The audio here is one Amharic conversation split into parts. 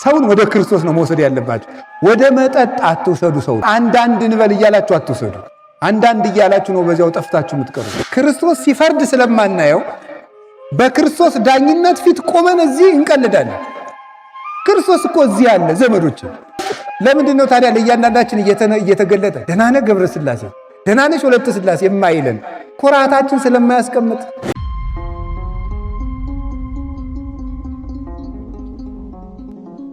ሰውን ወደ ክርስቶስ ነው መውሰድ ያለባችሁ። ወደ መጠጥ አትውሰዱ። ሰው አንዳንድ እንበል እያላችሁ አትውሰዱ። አንዳንድ እያላችሁ ነው በዚያው ጠፍታችሁ የምትቀሩ። ክርስቶስ ሲፈርድ ስለማናየው በክርስቶስ ዳኝነት ፊት ቆመን እዚህ እንቀልዳለን። ክርስቶስ እኮ እዚህ አለ ዘመዶች። ለምንድን ነው ታዲያ ለእያንዳንዳችን እየተገለጠ ደህና ነህ ገብረ ሥላሴ፣ ደህና ነሽ ወለተ ሥላሴ የማይለን? ኩራታችን ስለማያስቀምጥ።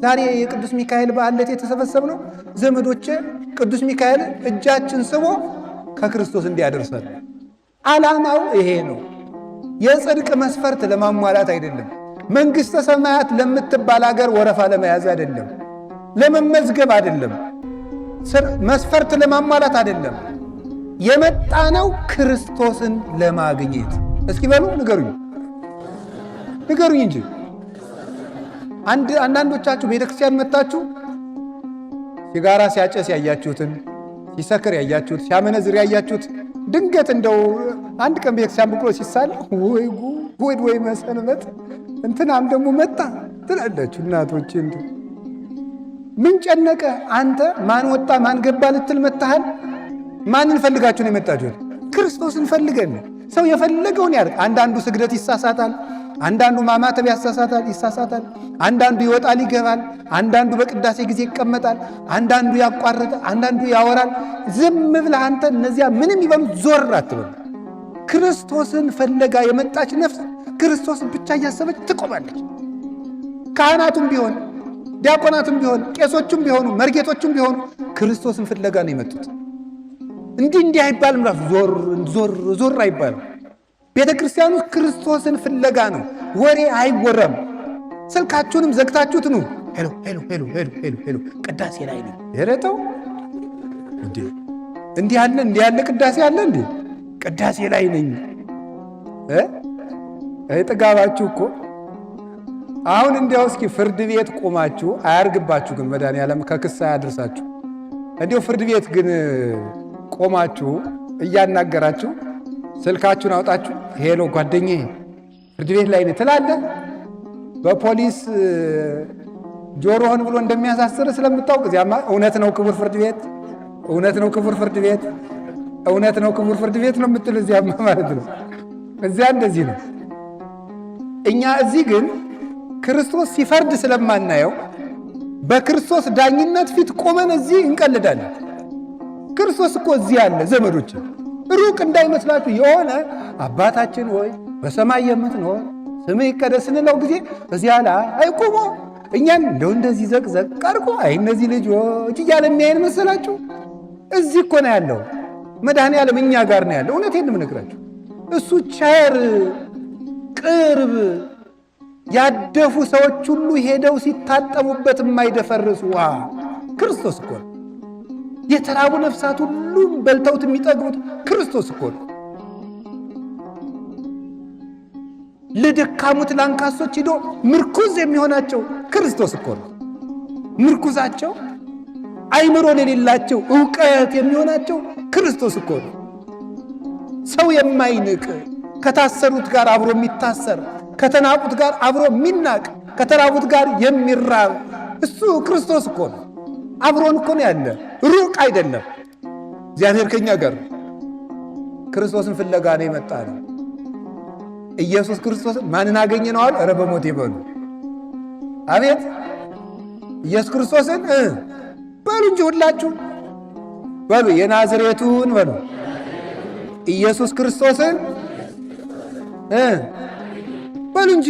ዛሬ የቅዱስ ሚካኤል በዓል ዕለት የተሰበሰብነው ዘመዶቼ ቅዱስ ሚካኤል እጃችን ስቦ ከክርስቶስ እንዲያደርሰን። ዓላማው ይሄ ነው። የጽድቅ መስፈርት ለማሟላት አይደለም። መንግሥተ ሰማያት ለምትባል ሀገር ወረፋ ለመያዝ አይደለም። ለመመዝገብ አይደለም። መስፈርት ለማሟላት አይደለም። የመጣ ነው ክርስቶስን ለማግኘት። እስኪ በሉ ንገሩኝ እንጂ አንዳንዶቻችሁ ቤተክርስቲያን መጣችሁ ሲጋራ ሲያጨስ ያያችሁትን፣ ሲሰክር ያያችሁት፣ ሲያመነዝር ያያችሁት ድንገት እንደው አንድ ቀን ቤተክርስቲያን ብሎ ሲሳል ወይ መሰንበት እንትናም ደግሞ መጣ ትላለችሁ እናቶች። እንዴ ምን ጨነቀ? አንተ ማን ወጣ ማን ገባ ልትል መጣሃል? ማንን ፈልጋችሁ ነው የመጣችሁት? ክርስቶስን ፈልገን። ሰው የፈለገውን ያድርግ። አንዳንዱ ስግደት ይሳሳታል፣ አንዳንዱ ማማተብ ይሳሳታል፣ አንዳንዱ ይወጣል ይገባል፣ አንዳንዱ በቅዳሴ ጊዜ ይቀመጣል፣ አንዳንዱ ያቋርጣል፣ አንዳንዱ ያወራል። ዝም ብለህ አንተ እነዚያ ምንም ይበሉ ዞር አትበሉ። ክርስቶስን ፈለጋ የመጣች ነፍስ ክርስቶስን ብቻ እያሰበች ትቆማለች። ካህናቱም ቢሆን ዲያቆናቱም ቢሆን ቄሶቹም ቢሆኑ መርጌቶቹም ቢሆኑ ክርስቶስን ፍለጋ ነው የመጡት። እንዲህ አይባልም። ራሱ ዞር አይባልም። ቤተ ክርስቲያኑ ክርስቶስን ፍለጋ ነው። ወሬ አይወራም። ስልካችሁንም ዘግታችሁት ነው ሄሎ ቅዳሴ ላይ ነው የረተው እንዲህ ያለ ቅዳሴ አለ እንዴ? ቅዳሴ ላይ ነኝ ጥጋባችሁ እኮ። አሁን እንዲያው እስኪ ፍርድ ቤት ቆማችሁ አያርግባችሁ፣ ግን መድኃኒዓለም ከክስ አያድርሳችሁ። እንዲያው ፍርድ ቤት ግን ቆማችሁ እያናገራችሁ ስልካችሁን አውጣችሁ ሄሎ ጓደኛዬ ፍርድ ቤት ላይ ነህ ትላለህ። በፖሊስ ጆሮህን ብሎ እንደሚያሳስር ስለምታውቅ እዚያማ እውነት ነው ክቡር ፍርድ ቤት፣ እውነት ነው ክቡር ፍርድ ቤት፣ እውነት ነው ክቡር ፍርድ ቤት ነው የምትል እዚያማ ማለት ነው። እዚያ እንደዚህ ነው። እኛ እዚህ ግን ክርስቶስ ሲፈርድ ስለማናየው በክርስቶስ ዳኝነት ፊት ቆመን እዚህ እንቀልዳለን። ክርስቶስ እኮ እዚህ አለ ዘመዶች። ሩቅ እንዳይመስላችሁ። የሆነ አባታችን ሆይ በሰማይ የምትኖር ስምህ ይቀደስ ስንለው ጊዜ እዚያ ላይ አይቆሞ እኛን እንደው እንደዚህ ዘቅዘቅ ቀርቆ አይ እነዚህ ልጆች እያለ የሚያይን መሰላችሁ? እዚህ እኮ ነው ያለው መድኃኔዓለም እኛ ጋር ነው ያለው። እውነቴን ነው የምነግራችሁ። እሱ ቸር ቅርብ፣ ያደፉ ሰዎች ሁሉ ሄደው ሲታጠቡበት የማይደፈርስ ውሃ ክርስቶስ እኮ ነው። የተራቡ ነፍሳት ሁሉም በልተውት የሚጠግቡት ክርስቶስ እኮ ነው። ለደካሙት ለአንካሶች ሂዶ ምርኩዝ የሚሆናቸው ክርስቶስ እኮ ነው። ምርኩዛቸው አይምሮ ለሌላቸው ዕውቀት የሚሆናቸው ክርስቶስ እኮ ነው። ሰው የማይንቅ ከታሰሩት ጋር አብሮ የሚታሰር፣ ከተናቁት ጋር አብሮ የሚናቅ፣ ከተራቡት ጋር የሚራብ እሱ ክርስቶስ እኮ ነው። አብሮን እኮ ነው ያለ፣ ሩቅ አይደለም። እግዚአብሔር ከኛ ጋር ክርስቶስን ፍለጋ ነው የመጣ ነው። ኢየሱስ ክርስቶስን ማንን አገኘ ነው አሉ? ኧረ በሞት ይበሉ። አቤት ኢየሱስ ክርስቶስን በሉ እንጂ ሁላችሁ በሉ፣ የናዝሬቱን በሉ ኢየሱስ ክርስቶስን በሉ እንጂ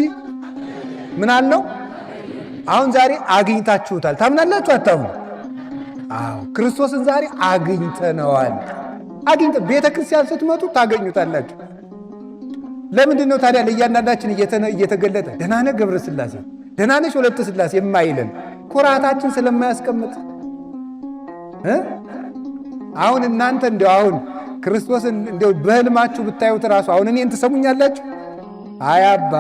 ምን አለው? አሁን ዛሬ አግኝታችሁታል። ታምናላችሁ አታምኑ? አዎ ክርስቶስን ዛሬ አግኝተነዋል። ቤተ ክርስቲያን ስትመጡ ታገኙታላችሁ። ለምንድን ነው ታዲያ ለእያንዳንዳችን እየተገለጠ ደህና ነህ ገብረ ሥላሴ፣ ደህና ነሽ ወለተ ሥላሴ የማይለን? ኩራታችን ስለማያስቀምጥ። አሁን እናንተ እንደው አሁን ክርስቶስን እንደው በህልማችሁ ብታዩት ራሱ አሁን እኔን ትሰሙኛላችሁ? አይ አባ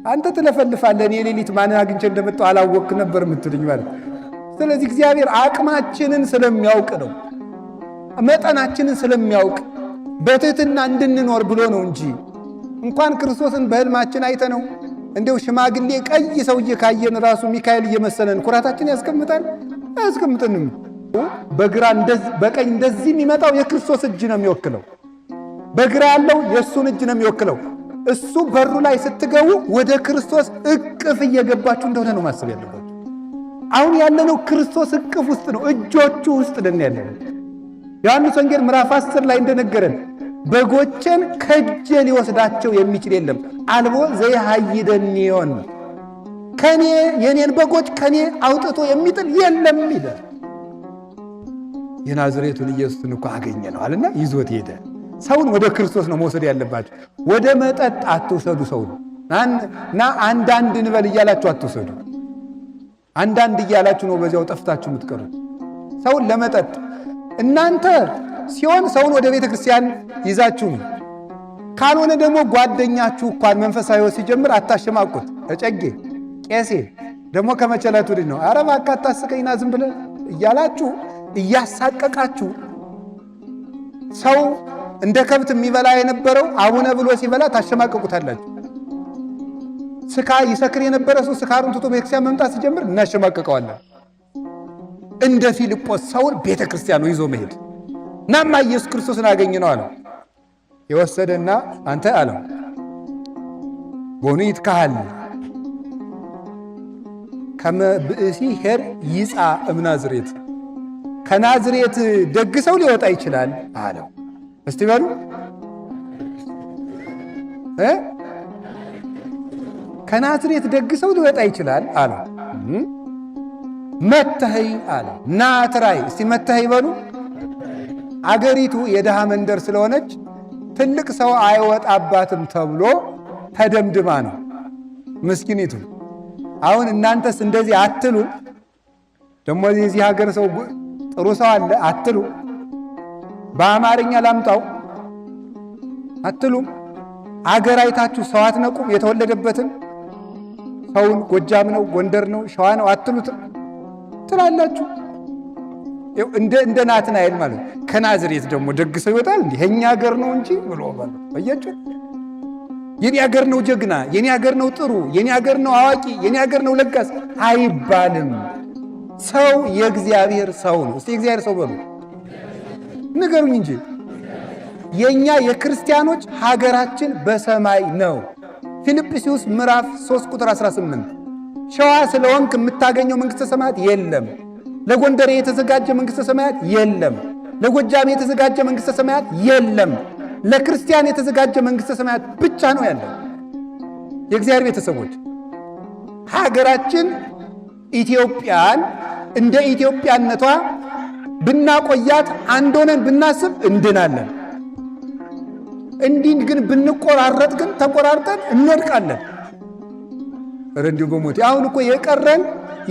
አንተ ትለፈልፋለህ፣ እኔ ሌሊት ማንን አግኝቼ እንደመጣሁ አላወቅክ ነበር የምትሉኝ ማለት። ስለዚህ እግዚአብሔር አቅማችንን ስለሚያውቅ ነው፣ መጠናችንን ስለሚያውቅ በትህትና እንድንኖር ብሎ ነው እንጂ እንኳን ክርስቶስን በህልማችን አይተነው እንደው ሽማግሌ ቀይ ሰውዬ ካየን ራሱ ሚካኤል እየመሰለን ኩራታችን ያስቀምጣል? አያስቀምጥንም። በግራ በቀኝ እንደዚህ የሚመጣው የክርስቶስ እጅ ነው የሚወክለው። በግራ ያለው የእሱን እጅ ነው የሚወክለው። እሱ በሩ ላይ ስትገቡ ወደ ክርስቶስ እቅፍ እየገባችሁ እንደሆነ ነው ማሰብ ያለባችሁ። አሁን ያለነው ክርስቶስ እቅፍ ውስጥ ነው፣ እጆቹ ውስጥ ነን ያለነው። ዮሐንስ ወንጌል ምዕራፍ 10 ላይ እንደነገረን በጎቼን ከእጄ ሊወስዳቸው የሚችል የለም፣ አልቦ ዘይሃይደኒዮን፣ ከኔ የኔን በጎች ከኔ አውጥቶ የሚጥል የለም ይላል። የናዝሬቱን ኢየሱስን እኮ አገኘነው አለና ይዞት ሄደ። ሰውን ወደ ክርስቶስ ነው መውሰድ ያለባችሁ። ወደ መጠጥ አትውሰዱ። ሰውን እና አንዳንድ እንበል እያላችሁ አትውሰዱ። አንዳንድ እያላችሁ ነው በዚያው ጠፍታችሁ የምትቀሩት። ሰውን ለመጠጥ እናንተ ሲሆን ሰውን ወደ ቤተ ክርስቲያን ይዛችሁ ነው። ካልሆነ ደግሞ ጓደኛችሁ እንኳን መንፈሳዊ ሕይወት ሲጀምር አታሸማቁት። እጨጌ ቄሴ ደግሞ ከመቸለቱ ልጅ ነው ኧረ እባክህ አታስቀኝና ዝም ብለህ እያላችሁ እያሳቀቃችሁ ሰው እንደ ከብት የሚበላ የነበረው አቡነ ብሎ ሲበላ ታሸማቀቁታላችሁ። ይሰክር የነበረ ሰው ስካሩን ትቶ ቤተክርስቲያን መምጣት ሲጀምር እናሸማቀቀዋለን። እንደ ፊልጶስ ሰውን ቤተ ክርስቲያኑ ይዞ መሄድ ናማ ኢየሱስ ክርስቶስን አገኘነው አለው። የወሰደና አንተ አለው ቦኑ ይትካሃል ከመ ብእሲ ሄር ይጻ እምናዝሬት፣ ከናዝሬት ደግ ሰው ሊወጣ ይችላል አለው። እስቲ በሉ ከናዝሬት ደግ ሰው ሊወጣ ይችላል አለው። መተኸይ አለ ናትራይ። እስቲ መተኸይ በሉ። አገሪቱ የድሃ መንደር ስለሆነች ትልቅ ሰው አይወጣባትም ተብሎ ተደምድማ ነው ምስኪኒቱ። አሁን እናንተስ እንደዚህ አትሉ? ደግሞ የዚህ ሀገር ሰው ጥሩ ሰው አለ አትሉ? በአማርኛ ላምጣው አትሉም? አገር አይታችሁ ሰው አትነቁም? የተወለደበትን ሰውን ጎጃም ነው ጎንደር ነው ሸዋ ነው አትሉትም? ትላላችሁ። እንደ ናትናኤል ማለት ከናዝሬት ደግሞ ደግ ሰው ይወጣል እንዴ? የኛ ሀገር ነው እንጂ ብሎ ማለት አያችሁ። የኔ ሀገር ነው ጀግና፣ የኔ ሀገር ነው ጥሩ፣ የኔ ሀገር ነው አዋቂ፣ የኔ ሀገር ነው ለጋስ አይባልም። ሰው የእግዚአብሔር ሰው ነው። እስቲ የእግዚአብሔር ሰው በሉ ንገሩኝ እንጂ። የኛ የክርስቲያኖች ሀገራችን በሰማይ ነው። ፊልጵስዩስ ምዕራፍ 3 ቁጥር 18 ሸዋ ስለሆንክ የምታገኘው መንግሥተ ሰማያት የለም። ለጎንደሬ የተዘጋጀ መንግሥተ ሰማያት የለም። ለጎጃሜ የተዘጋጀ መንግሥተ ሰማያት የለም። ለክርስቲያን የተዘጋጀ መንግሥተ ሰማያት ብቻ ነው ያለው። የእግዚአብሔር ቤተሰቦች ሀገራችን ኢትዮጵያን እንደ ኢትዮጵያነቷ ብናቆያት አንድ ሆነን ብናስብ እንድናለን። እንዲህ ግን ብንቆራረጥ ግን ተቆራርጠን እንወድቃለን። እንዲሁ በሞት አሁን እኮ የቀረን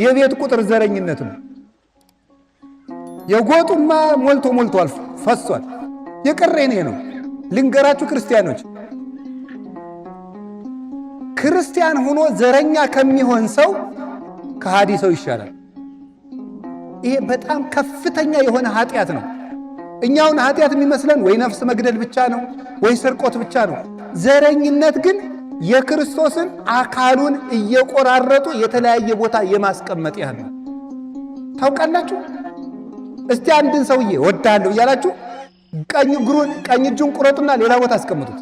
የቤት ቁጥር ዘረኝነት ነው። የጎጡማ ሞልቶ ፈሷል። የቀረን ይሄ ነው። ልንገራችሁ ክርስቲያኖች፣ ክርስቲያን ሆኖ ዘረኛ ከሚሆን ሰው ከሃዲ ሰው ይሻላል። ይሄ በጣም ከፍተኛ የሆነ ኃጢአት ነው። እኛውን ኃጢአት የሚመስለን ወይ ነፍስ መግደል ብቻ ነው ወይ ስርቆት ብቻ ነው። ዘረኝነት ግን የክርስቶስን አካሉን እየቆራረጡ የተለያየ ቦታ የማስቀመጥ ያህል ነው። ታውቃላችሁ? እስቲ አንድን ሰውዬ ወዳለሁ እያላችሁ ቀኝ እጁን ቁረጡና ሌላ ቦታ አስቀምጡት።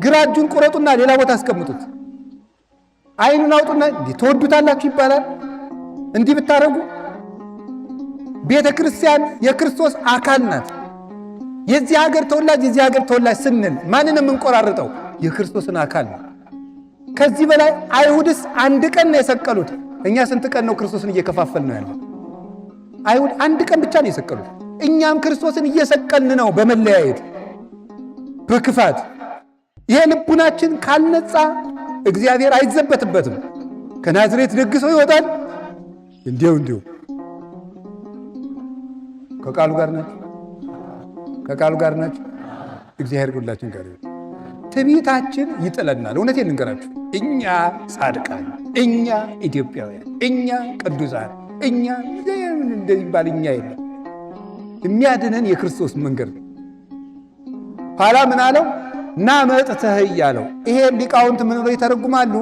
ግራ እጁን ቁረጡና ሌላ ቦታ አስቀምጡት። አይኑን አውጡና ትወዱታላችሁ ይባላል። እንዲህ ብታረጉ ቤተ ክርስቲያን የክርስቶስ አካል ናት። የዚህ ሀገር ተወላጅ ስንል ማንን የምንቆራርጠው? የክርስቶስን አካል ነው። ከዚህ በላይ አይሁድስ አንድ ቀን ነው የሰቀሉት። እኛ ስንት ቀን ነው ክርስቶስን እየከፋፈል ነው ያለው? አይሁድ አንድ ቀን ብቻ ነው የሰቀሉት። እኛም ክርስቶስን እየሰቀልን ነው በመለያየት በክፋት። ይሄ ልቡናችን ካልነጻ እግዚአብሔር አይዘበትበትም። ከናዝሬት ደግ ሰው ይወጣል እንዲሁ ከቃሉ ጋር ናቸው። እግዚአብሔር ሁላችን ጋር ይሁን። ትዕቢታችን ይጥለናል። እውነቴን ልንገራችሁ፣ እኛ ጻድቃን፣ እኛ ኢትዮጵያውያን፣ እኛ ቅዱሳን፣ እኛ እንደዚህ ባል እኛ የለም። የሚያድነን የክርስቶስ መንገድ ነው። ኋላ ምን አለው? ና መጥተህ እያለው። ይሄ ሊቃውንት ምን ብለው ይተረጉማሉ?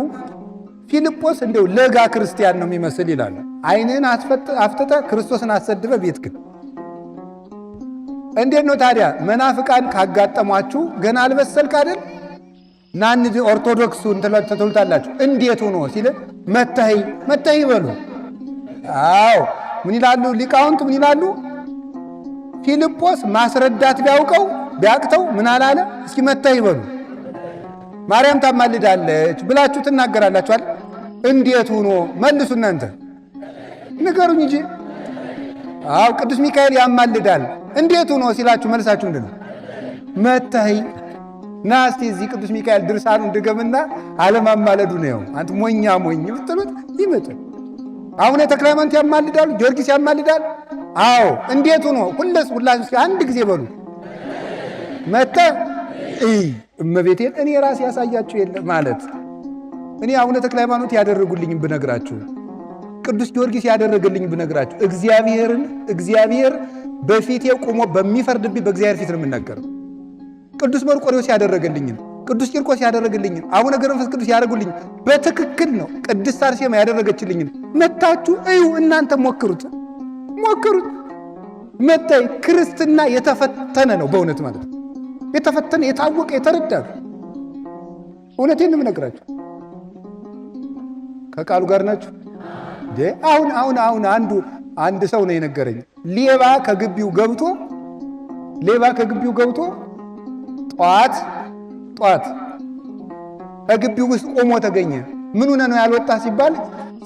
ፊልጶስ እንደው ለጋ ክርስቲያን ነው የሚመስል ይላሉ። ዓይንህን አፍጥጠ ክርስቶስን አሰድበ ቤት ግን እንዴት ነው ታዲያ? መናፍቃን ካጋጠሟችሁ ገና አልበሰልክ አይደል? ናንድ ኦርቶዶክሱን ትሉታላችሁ። እንዴት ሆኖ ሲል መተህ ይበሉ። አዎ ምን ይላሉ ሊቃውንት? ምን ይላሉ? ፊልጶስ ማስረዳት ቢያቅተው ምን አላለ? እስኪ መተህ ይበሉ። ማርያም ታማልዳለች ብላችሁ ትናገራላችኋል። እንዴት ሆኖ መልሱ እናንተ ንገሩኝ እንጂ። አዎ ቅዱስ ሚካኤል ያማልዳል። እንዴት ሆኖ ሲላችሁ መልሳችሁ ምንድን ነው? መተህ ና እስቲ እዚህ ቅዱስ ሚካኤል ድርሳኑ እንድገምና አለማማለዱ ነው። አንተ ሞኝ ብትሉት ይመጣል። አሁን ተክለ ሃይማኖት ያማልዳሉ፣ ጊዮርጊስ ያማልዳል። አዎ እንዴት ሆኖ ሁላችሁ አንድ ጊዜ በሉ መተህ እመቤቴን እኔ ራሴ ያሳያችሁ የለ ማለት እኔ አቡነ ተክለ ሃይማኖት ያደረጉልኝም ብነግራችሁ፣ ቅዱስ ጊዮርጊስ ያደረገልኝ ብነግራችሁ፣ እግዚአብሔር በፊቴ ቆሞ በሚፈርድብኝ በእግዚአብሔር ፊት ነው የምናገረው። ቅዱስ መርቆሬዎስ ያደረገልኝን፣ ቅዱስ ቂርቆስ ያደረገልኝን፣ አቡነ ገብረ መንፈስ ቅዱስ ያደረጉልኝ በትክክል ነው። ቅድስት አርሴማ ያደረገችልኝን መታችሁ እዩ። እናንተ ሞክሩት። መታይ ክርስትና የተፈተነ ነው በእውነት ማለት ነው። የተፈተነ የታወቀ የተረዳ ነው። እውነቴን ነው የምነግራችሁ። ከቃሉ ጋር ናችሁ። አሁን አንድ ሰው ነው የነገረኝ። ሌባ ከግቢው ገብቶ ጠዋት ከግቢው ውስጥ ቆሞ ተገኘ። ምን ሆነ ነው ያልወጣ ሲባል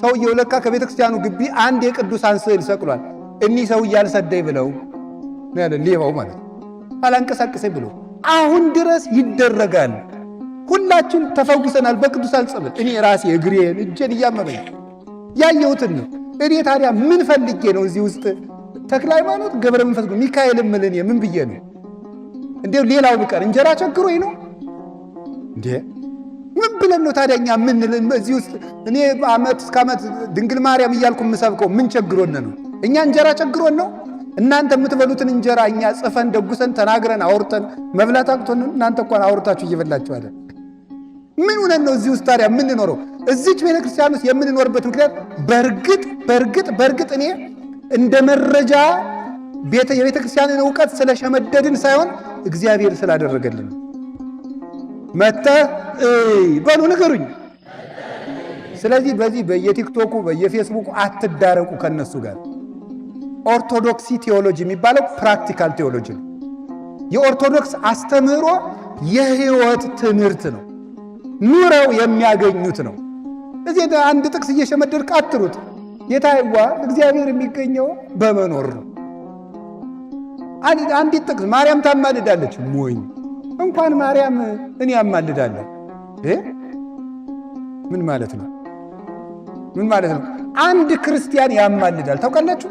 ሰውየው ለካ ከቤተ ክርስቲያኑ ግቢ አንድ የቅዱሳን ስዕል ሰቅሏል። እኒህ ሰውዬ አልሰደኝ ብለው ነው ያለ ሌባው ማለት ነው። አላንቀሳቀሰኝ ብለው አሁን ድረስ ይደረጋል። ሁላችን ተፈውሰናል በቅዱሳን ጸበል። እኔ ራሴ እግሬን እጄን እያመመኝ ያየሁትን ነው። እኔ ታዲያ ምን ፈልጌ ነው እዚህ ውስጥ ተክለ ሃይማኖት ገብረ መንፈስ ሚካኤል ምልን ምን ብዬ ነው እንዴው? ሌላው ቢቀር እንጀራ ቸግሮኝ ነው እንዴ? ምን ብለን ነው ታዲያ እኛ ምን እዚህ ውስጥ እኔ ዓመት እስከ ዓመት ድንግል ማርያም እያልኩ የምሰብከው ምን ቸግሮን ነው? እኛ እንጀራ ቸግሮን ነው? እናንተ የምትበሉትን እንጀራ እኛ ጽፈን ደጉሰን ተናግረን አውርተን መብላት አቅቶን እናንተ እንኳን አውርታችሁ እየበላችሁ አለ። ምን ሆነን ነው እዚህ ውስጥ ታዲያ የምንኖረው? እዚች ቤተክርስቲያን ውስጥ የምንኖርበት ምክንያት በእርግጥ እኔ እንደ መረጃ የቤተክርስቲያንን ዕውቀት ስለሸመደድን ሳይሆን እግዚአብሔር ስላደረገልን። መተህ በሉ ንገሩኝ። ስለዚህ በዚህ በየቲክቶኩ በየፌስቡኩ አትዳረቁ ከነሱ ጋር። ኦርቶዶክሲ ቴዎሎጂ የሚባለው ፕራክቲካል ቴዎሎጂ ነው። የኦርቶዶክስ አስተምህሮ የህይወት ትምህርት ነው። ኑረው የሚያገኙት ነው። እዚህ አንድ ጥቅስ እየሸመደድክ አትሩት። የታይዋ እግዚአብሔር የሚገኘው በመኖር ነው። አንዲት ጥቅስ ማርያም ታማልዳለች። ሞኝ እንኳን ማርያም እኔ ያማልዳለሁ። ምን ማለት ነው? አንድ ክርስቲያን ያማልዳል። ታውቃላችሁ?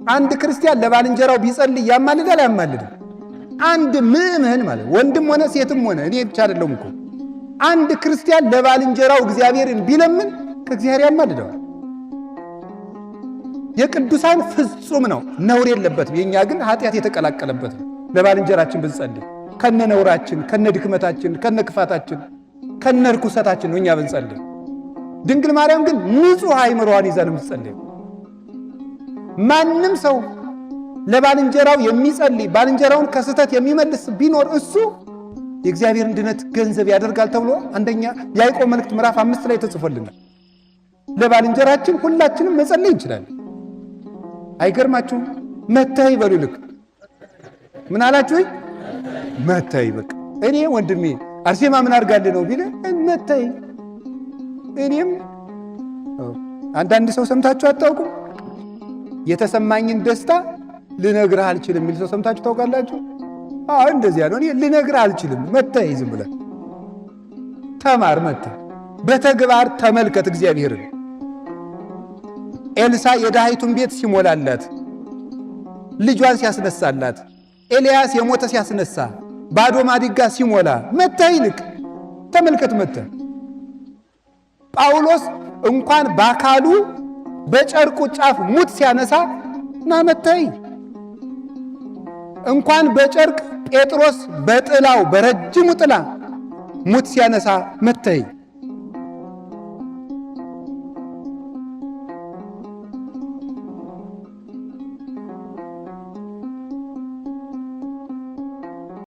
አንድ ክርስቲያን ለባልንጀራው ቢጸልይ ያማልዳል አያማልድም? አንድ ምእመን ማለት ወንድም ሆነ ሴትም ሆነ እኔ ብቻ አይደለሁም እኮ አንድ ክርስቲያን ለባልንጀራው እግዚአብሔርን ቢለምን ከእግዚአብሔር ያማልደዋል። የቅዱሳን ፍጹም ነው፣ ነውር የለበትም። የኛ ግን ኃጢአት የተቀላቀለበት ነው። ለባልንጀራችን ብንጸልይ ከነ ነውራችን፣ ከነ ድክመታችን፣ ከነ ክፋታችን፣ ከነ ርኩሰታችን ነው እኛ ብንጸልይ። ድንግል ማርያም ግን ንጹሕ አእምሮዋን ይዛ ነው የምትጸልይ። ማንም ሰው ለባልንጀራው የሚጸልይ ባልንጀራውን ከስህተት የሚመልስ ቢኖር እሱ የእግዚአብሔርን ድነት ገንዘብ ያደርጋል ተብሎ አንደኛ ያዕቆብ መልእክት ምዕራፍ 5 ላይ ተጽፎልናል። ለባልንጀራችን ሁላችንም መጸለይ እንችላለን። አይገርማችሁም? መተህ ይበሉ። ልክ ምን አላችሁ? መተህ በቃ እኔ ወንድሜ አርሴማ ምን አድርጋለህ ነው ቢል መተህ። እኔም አንዳንድ ሰው ሰምታችሁ አታውቁም? የተሰማኝን ደስታ ልነግርህ አልችልም የሚል ሰው ሰምታችሁ ታውቃላችሁ? አዎ እንደዚያ ነው። እኔ ልነግርህ አልችልም። መተህ ዝም ብለህ ተማር። መተህ በተግባር ተመልከት እግዚአብሔርን። ኤልሳ የድሃይቱን ቤት ሲሞላላት፣ ልጇን ሲያስነሳላት፣ ኤልያስ የሞተ ሲያስነሳ፣ ባዶ ማድጋ ሲሞላ መተህ ይልቅ ተመልከት። መተህ ጳውሎስ እንኳን በአካሉ በጨርቁ ጫፍ ሙት ሲያነሳ ና መተህ። እንኳን በጨርቅ ጴጥሮስ በጥላው በረጅሙ ጥላ ሙት ሲያነሳ መተይ